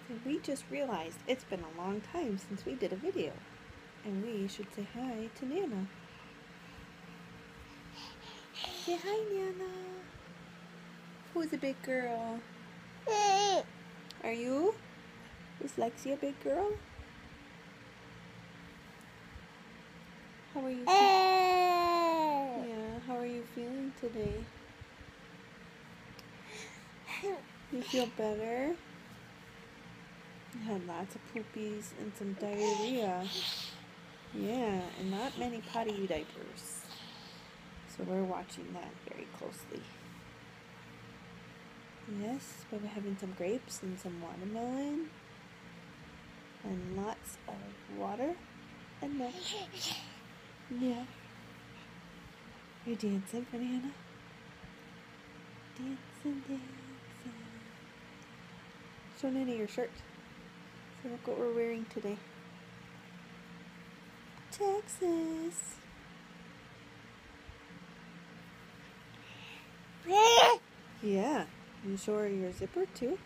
And we just realized it's been a long time since we did a video. And we should say hi to Nana. Say hi, Nana. Who's a big girl? Are you? Is Lexi a big girl? How are you feeling? Yeah, how are you feeling today? You feel better? You had lots of poopies and some diarrhea. Yeah, and not many potty diapers. So we're watching that very closely. Yes, but we're having some grapes and some watermelon. And lots of water and milk. Yeah. You're dancing, Banana? Dancing, dancing. Show Nana your shirt. So look what we're wearing today. Texas. Yeah. You show her your zipper too?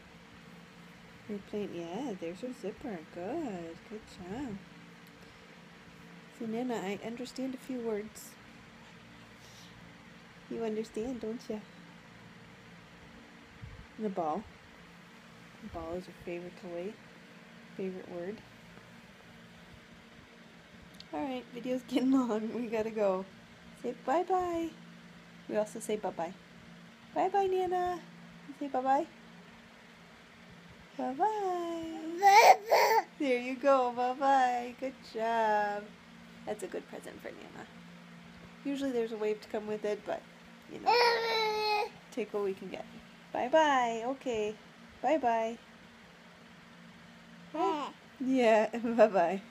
You're playing, yeah, there's your zipper. Good. Good job. So Nana, I understand a few words. You understand, don't you? The ball. The ball is your favorite toy. Favorite word. Alright, video's getting long. We gotta go. Say bye-bye. We also say bye-bye. Bye-bye, Nana. Say bye-bye. Bye-bye. There you go. Bye-bye. Good job. That's a good present for Nana. Usually there's a wave to come with it, but, you know, take what we can get. Bye-bye. Okay. Bye-bye. Yeah, bye-bye.